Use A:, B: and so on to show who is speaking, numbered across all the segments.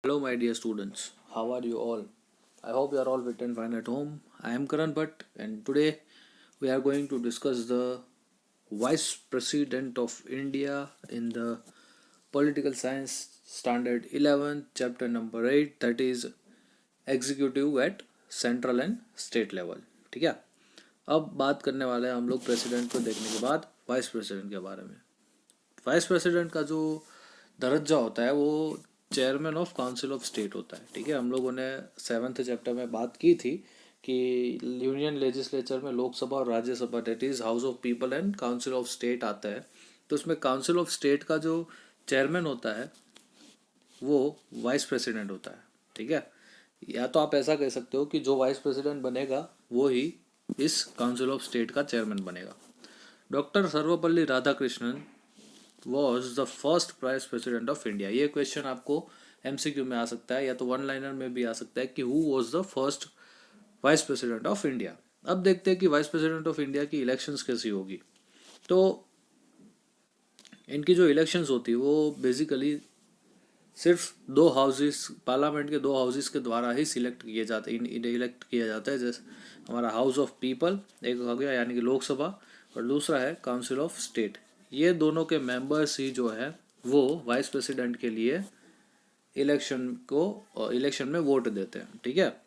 A: Hello, my dear students. How are you all? I hope you are all fit and fine at home. I am Karan Bhatt, and today we are going to discuss the Vice President of India in the Political Science Standard 11, Chapter number 8, that is Executive at Central and State Level. ठीक है. अब बात करने वाले हैं हम लोग president को देखने के बाद वाइस प्रेसिडेंट के बारे में. वाइस प्रेसिडेंट का जो दर्जा होता है वो chairman of council of state होता है. ठीक है, हम लोगों ने 7th चैप्टर में बात की थी कि यूनियन लेजिस्लेचर में लोकसभा और Rajya Sabha that is House of People and Council of State आता है. तो उसमें काउंसिल ऑफ स्टेट का जो चेयरमैन होता है वो वाइस प्रेसिडेंट होता है. ठीक है, या तो आप ऐसा कह सकते हो कि जो वाइस प्रेसिडेंट बनेगा वो ही इस काउंसिल ऑफ स्टेट का चेयरमैन बनेगा. Doctor Sarvepalli Radhakrishnan was the first vice president of India. ये क्वेश्चन आपको एमसीक्यू में आ सकता है या तो वन लाइनर में भी आ सकता है कि who was the first vice president of India. अब देखते हैं कि वाइस प्रेसिडेंट ऑफ इंडिया की इलेक्शंस कैसी होगी. तो इनकी जो इलेक्शंस होती है वो बेसिकली सिर्फ दो हाउसेस, पार्लियामेंट के दो हाउसेस के द्वारा ही सिलेक्ट किए जाते इलेक्ट किया जाता है. जैसे हमारा हाउस ऑफ पीपल एक हो गया यानी कि लोकसभा, और दूसरा है काउंसिल ऑफ स्टेट. ये दोनों के मेंबर्स ही जो है वो वाइस प्रेसिडेंट के लिए इलेक्शन में वोट देते हैं. ठीक है,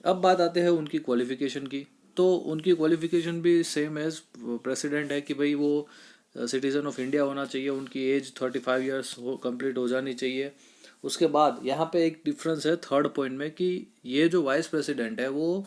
A: अब बात आते हैं उनकी क्वालिफिकेशन की. तो उनकी क्वालिफिकेशन भी सेम एज प्रेसिडेंट है कि भाई वो सिटीज़न ऑफ इंडिया होना चाहिए, उनकी एज 35 ईयर्स कंप्लीट हो जानी चाहिए. उसके बाद यहाँ पे एक डिफरेंस है थर्ड पॉइंट में कि ये जो वाइस प्रेसिडेंट है वो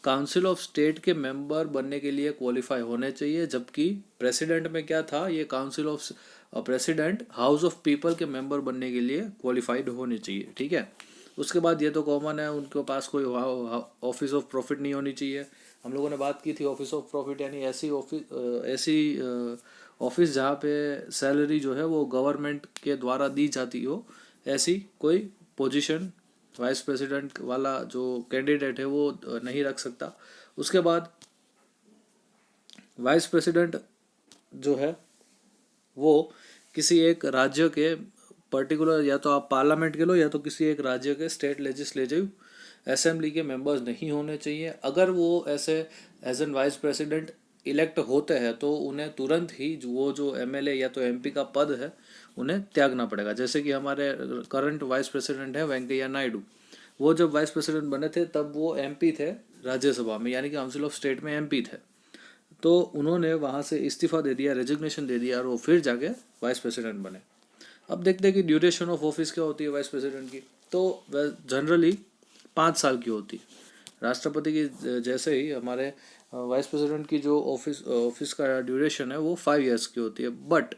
A: काउंसिल ऑफ स्टेट के मेंबर बनने के लिए क्वालिफाई होने चाहिए, जबकि प्रेसिडेंट में क्या था, ये council of president house of people के मेंबर बनने के लिए क्वालिफाइड होने चाहिए. ठीक है, उसके बाद ये तो कॉमन है, उनके पास कोई ऑफिस ऑफ प्रॉफिट नहीं होनी चाहिए. हम लोगों ने बात की थी ऑफिस ऑफ प्रॉफिट यानी ऐसी ऑफिस जहाँ पे सैलरी जो है वो गवर्नमेंट के द्वारा दी जाती हो, ऐसी कोई पोजीशन वाइस प्रेसिडेंट वाला जो कैंडिडेट है वो नहीं रख सकता. उसके बाद वाइस प्रेसिडेंट जो है वो किसी एक राज्य के पर्टिकुलर, या तो आप पार्लियामेंट के लो या तो किसी एक राज्य के स्टेट लेजिस्लेटिव असेंबली के मेंबर्स नहीं होने चाहिए. अगर वो ऐसे as an vice president elect होते हैं तो उन्हें तुरंत ही वो जो एमएलए या तो एमपी का पद है उन्हें त्यागना पड़ेगा. जैसे कि हमारे करंट वाइस प्रेसिडेंट है वेंकैया नायडू, वो जब वाइस प्रेसिडेंट बने थे तब वो एमपी थे राज्यसभा में यानी कि काउंसिल ऑफ स्टेट में एमपी थे. तो उन्होंने वहाँ से इस्तीफा दे दिया, रेजिग्नेशन दे दिया और वो फिर जाके वाइस प्रेसिडेंट बने. अब देखते हैं कि ड्यूरेशन ऑफ ऑफिस क्या होती है वाइस प्रेसिडेंट की. तो जनरली 5 साल की होती है. राष्ट्रपति की जैसे ही हमारे वाइस प्रेसिडेंट की जो ऑफिस का ड्यूरेशन है वो 5 ईयर्स की होती है. बट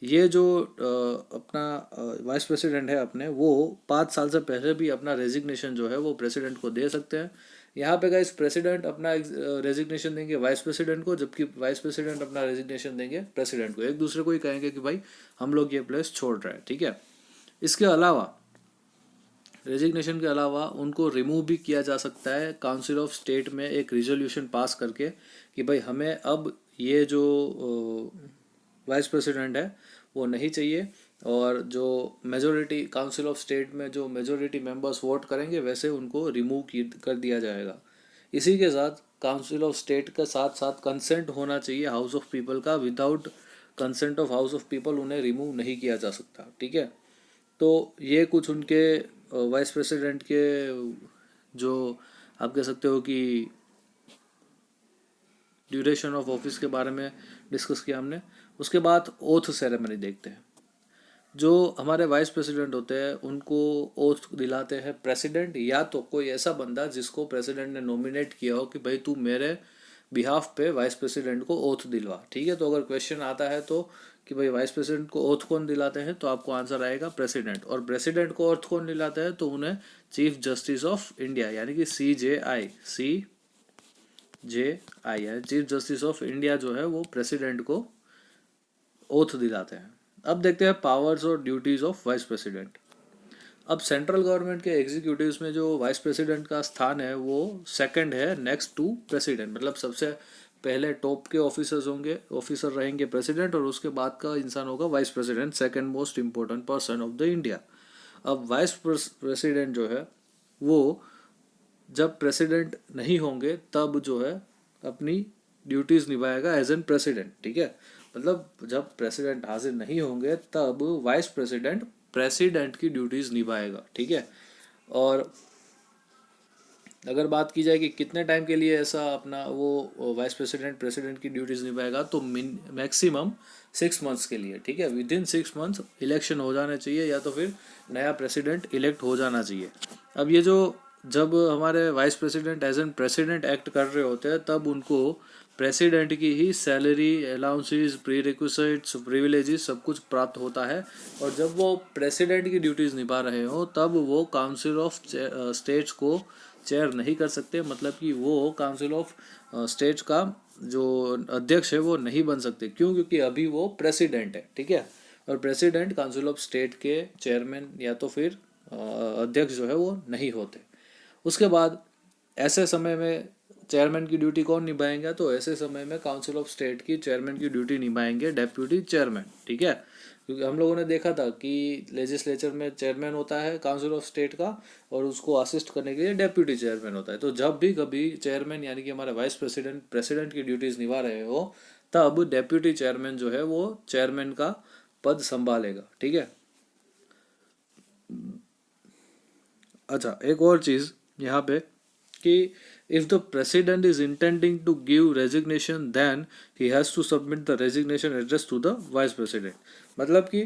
A: ये जो अपना वाइस प्रेसिडेंट है अपने, वो 5 साल से पहले भी अपना रेजिग्नेशन जो है वो प्रेसिडेंट को दे सकते हैं. यहाँ पे गाइस प्रेसिडेंट अपना रेजिग्नेशन देंगे वाइस प्रेसिडेंट को, जबकि वाइस प्रेसिडेंट अपना रेजिग्नेशन देंगे प्रेसिडेंट को. एक दूसरे को ही कहेंगे कि भाई हम लोग ये प्लेस छोड़ रहे हैं. ठीक है, इसके अलावा रेजिग्नेशन के अलावा उनको रिमूव भी किया जा सकता है काउंसिल ऑफ स्टेट में एक रिजोल्यूशन पास करके कि भाई हमें अब ये जो वाइस प्रेसिडेंट है वो नहीं चाहिए, और जो मेजोरिटी काउंसिल ऑफ स्टेट में जो मेजोरिटी मेंबर्स वोट करेंगे वैसे उनको रिमूव कर दिया जाएगा. इसी के साथ काउंसिल ऑफ स्टेट के साथ साथ कंसेंट होना चाहिए हाउस ऑफ पीपल का. Without consent of house of people उन्हें रिमूव नहीं किया जा सकता. ठीक है, तो ये कुछ उनके वाइस प्रेसिडेंट के जो आप कह सकते हो कि ड्यूरेशन ऑफ ऑफिस के बारे में डिस्कस किया हमने. उसके बाद ओथ सेरेमनी देखते हैं. जो हमारे वाइस प्रेसिडेंट होते हैं उनको ओथ दिलाते हैं प्रेसिडेंट या तो कोई ऐसा बंदा जिसको प्रेसिडेंट ने नॉमिनेट किया हो कि भाई तू मेरे बिहाफ पे वाइस प्रेसिडेंट को ओथ दिलवा. ठीक है, तो अगर क्वेश्चन आता है तो कि भाई वाइस प्रेसिडेंट को ओथ कौन दिलाते हैं, तो आपको आंसर आएगा प्रेसिडेंट. और प्रेसिडेंट को ओथ कौन दिलाता है, तो उन्हें चीफ जस्टिस ऑफ इंडिया यानी कि CJI यानी चीफ जस्टिस ऑफ इंडिया जो है वो प्रेसिडेंट को ओथ दिलाते हैं. अब देखते हैं पावर्स और ड्यूटीज ऑफ वाइस प्रेसिडेंट. अब सेंट्रल गवर्नमेंट के एग्जीक्यूटिव्स में जो वाइस प्रेसिडेंट का स्थान है वो सेकंड है नेक्स्ट टू प्रेसिडेंट. मतलब सबसे पहले टॉप के ऑफिसर रहेंगे प्रेसिडेंट, और उसके बाद का इंसान होगा vice president, second most important person of the India. अब वाइस प्रेसिडेंट जो है वो जब प्रेसिडेंट नहीं होंगे तब जो है अपनी ड्यूटीज़ निभाएगा एज एन प्रेसिडेंट, ठीक है। मतलब जब प्रेसिडेंट हाजिर नहीं होंगे तब वाइस प्रेसिडेंट प्रेसिडेंट की ड्यूटीज़ निभाएगा, ठीक है। और अगर बात की जाए कि कितने टाइम के लिए ऐसा अपना वो वाइस प्रेसिडेंट प्रेसिडेंट की ड्यूटीज़ निभाएगा, तो मैक्सिमम 6 मंथ्स के लिए, ठीक है। विद इन 6 मंथ्स इलेक्शन हो जाना चाहिए या तो फिर नया प्रेसिडेंट इलेक्ट हो जाना चाहिए। अब ये जो जब हमारे vice president as an president act कर रहे होते हैं तब उनको प्रेसिडेंट की ही salary, allowances, prerequisites, privileges सब कुछ प्राप्त होता है। और जब वो प्रेसिडेंट की ड्यूटीज़ निभा रहे हो तब वो काउंसिल ऑफ स्टेट्स को चेयर नहीं कर सकते, मतलब कि वो काउंसिल ऑफ स्टेट्स का जो अध्यक्ष है वो नहीं बन सकते। क्यों? क्योंकि अभी वो प्रेसिडेंट है, ठीक है। और प्रेसिडेंट काउंसिल ऑफ स्टेट के चेयरमैन या तो फिर अध्यक्ष जो है वो नहीं होते। उसके बाद ऐसे समय में चेयरमैन की ड्यूटी कौन निभाएंगे? तो ऐसे समय में काउंसिल ऑफ स्टेट की चेयरमैन की ड्यूटी निभाएंगे डेप्यूटी चेयरमैन, ठीक है। क्योंकि हम लोगों ने देखा था कि लेजिस्लेचर में चेयरमैन होता है काउंसिल ऑफ स्टेट का और उसको असिस्ट करने के लिए डेप्यूटी चेयरमैन होता है। तो जब भी कभी चेयरमैन यानी कि हमारे वाइस प्रेसिडेंट प्रेसिडेंट की ड्यूटीज़ निभा रहे हो तब डेप्यूटी चेयरमैन जो है वो चेयरमैन का पद संभालेगा, ठीक है। अच्छा, एक और चीज़ यहाँ पे कि if the president is intending to give resignation then he has to submit the resignation address to the vice president. मतलब कि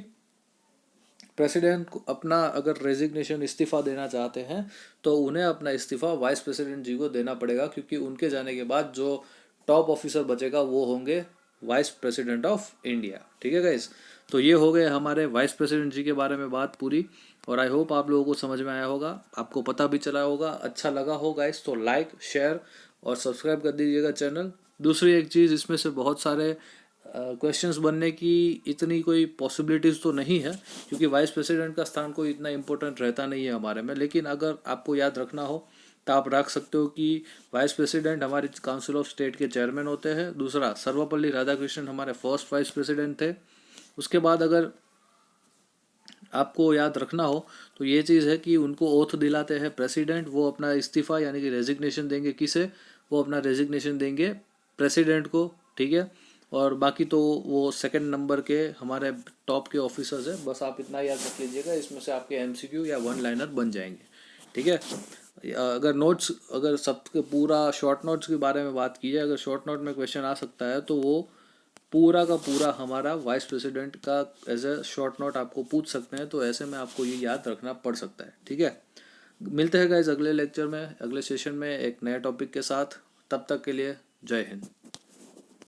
A: प्रेसिडेंट को अपना अगर रेजिग्नेशन इस्तीफ़ा देना चाहते हैं तो उन्हें अपना इस्तीफ़ा वाइस प्रेसिडेंट जी को देना पड़ेगा, क्योंकि उनके जाने के बाद जो टॉप ऑफिसर बचेगा वो होंगे वाइस प्रेसिडेंट ऑफ इंडिया, ठीक है गाइस। तो ये हो गए हमारे वाइस प्रेसिडेंट जी के बारे में बात पूरी। और आई होप आप लोगों को समझ में आया होगा, आपको पता भी चला होगा, अच्छा लगा हो गाइस तो लाइक, शेयर और सब्सक्राइब कर दीजिएगा चैनल। दूसरी एक चीज़, इसमें से बहुत सारे क्वेश्चंस बनने की इतनी कोई पॉसिबिलिटीज़ तो नहीं है, क्योंकि वाइस प्रेसिडेंट का स्थान कोई इतना इम्पोर्टेंट रहता नहीं है हमारे में। लेकिन अगर आपको याद रखना हो तो आप रख सकते हो कि वाइस प्रेसिडेंट हमारे काउंसिल ऑफ स्टेट के चेयरमैन होते हैं। दूसरा, सर्वपल्ली राधाकृष्णन हमारे फर्स्ट वाइस प्रेसिडेंट थे। उसके बाद अगर आपको याद रखना हो तो ये चीज़ है कि उनको ओथ दिलाते हैं प्रेसिडेंट, वो अपना इस्तीफ़ा यानी कि रेजिग्नेशन देंगे किसे? वो अपना रेजिग्नेशन देंगे प्रेसिडेंट को, ठीक है। और बाकी तो वो सेकंड नंबर के हमारे टॉप के ऑफिसर्स हैं। बस आप इतना याद रख लीजिएगा, इसमें से आपके एमसीक्यू या वन लाइनर बन जाएंगे, ठीक है। अगर नोट्स, अगर सब पूरा शॉर्ट नोट्स के बारे में बात की जाए, अगर शॉर्ट नोट में क्वेश्चन आ सकता है तो वो पूरा का पूरा हमारा वाइस प्रेसिडेंट का एज ए शॉर्ट नोट आपको पूछ सकते हैं। तो ऐसे में आपको ये याद रखना पड़ सकता है, ठीक है। मिलते हैं गाइस अगले लेक्चर में, अगले सेशन में एक नए टॉपिक के साथ। तब तक के लिए जय हिंद।